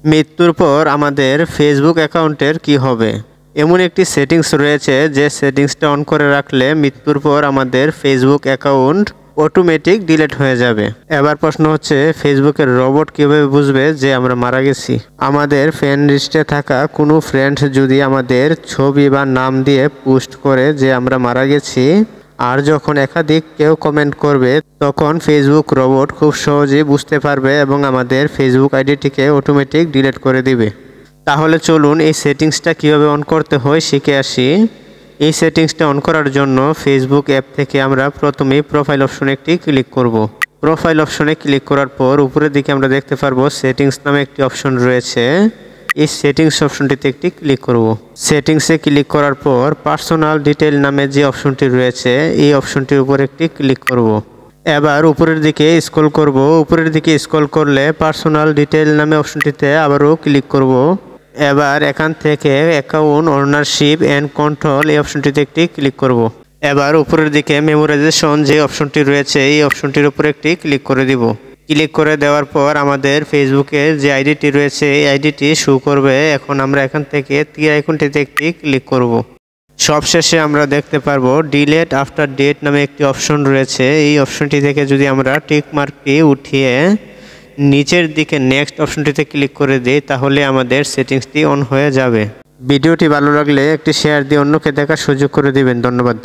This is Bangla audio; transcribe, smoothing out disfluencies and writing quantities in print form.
মৃত্যুর পর আমাদের ফেসবুক অ্যাকাউন্টের কি হবে? এমন একটি সেটিংস রয়েছে যে সেটিংসটা অন করে রাখলে মৃত্যুর পর আমাদের ফেসবুক অ্যাকাউন্ট অটোমেটিক ডিলিট হয়ে যাবে। এবার প্রশ্ন হচ্ছে, ফেসবুকের রোবট কিভাবে বুঝবে যে আমরা মারা গেছি? আমাদের ফ্রেন্ড লিস্টে থাকা কোনো ফ্রেন্ড যদি আমাদের ছবি বা নাম দিয়ে পোস্ট করে যে আমরা মারা গেছি, আর যখন একাধিক কেউ কমেন্ট করবে, তখন ফেসবুক রোবট খুব সহজেই বুঝতে পারবে এবং আমাদের ফেসবুক আইডিটিকে অটোমেটিক ডিলিট করে দিবে। তাহলে চলুন এই সেটিংসটা কিভাবে অন করতে হয় শিখে আসি। এই সেটিংসটা অন করার জন্য ফেসবুক অ্যাপ থেকে আমরা প্রথমেই প্রোফাইল অপশনে একটি ক্লিক করব। প্রোফাইল অপশনে ক্লিক করার পর উপরের দিকে আমরা দেখতে পারবো সেটিংস নামে একটি অপশন রয়েছে। এই সেটিংস অপশনটিতে একটি ক্লিক করব। সেটিংসে ক্লিক করার পর পার্সোনাল ডিটেইল নামে যে অপশনটি রয়েছে এই অপশনটির উপর একটি ক্লিক করব। এবার উপরের দিকে স্ক্রল করব। উপরের দিকে স্ক্রল করলে পার্সোনাল ডিটেইল নামে অপশনটিতে আবারও ক্লিক করব। এবার এখান থেকে অ্যাকাউন্ট ওনারশিপ অ্যান্ড কন্ট্রোল এই অপশনটিতে একটি ক্লিক করব। এবার উপরের দিকে মেমোরাইজেশন যে অপশনটি রয়েছে এই অপশনটির উপর একটি ক্লিক করে দিব। ক্লিক করে দেওয়ার পর আমাদের ফেসবুকের যে আইডিটি রয়েছে এই আইডিটি শো করবে। এখন আমরা এখান থেকে তীর আইকনটিতে একটি ক্লিক করব। সবশেষে আমরা দেখতে পারবো ডিলিট আফটার ডেট নামে একটি অপশন রয়েছে। এই অপশনটি থেকে যদি আমরা টিক মার্কটি উঠিয়ে নিচের দিকে নেক্সট অপশনটিতে ক্লিক করে দিই, তাহলে আমাদের সেটিংসটি অন হয়ে যাবে। ভিডিওটি ভালো লাগলে একটি শেয়ার দিয়ে অন্যকে দেখার সুযোগ করে দিবেন। ধন্যবাদ।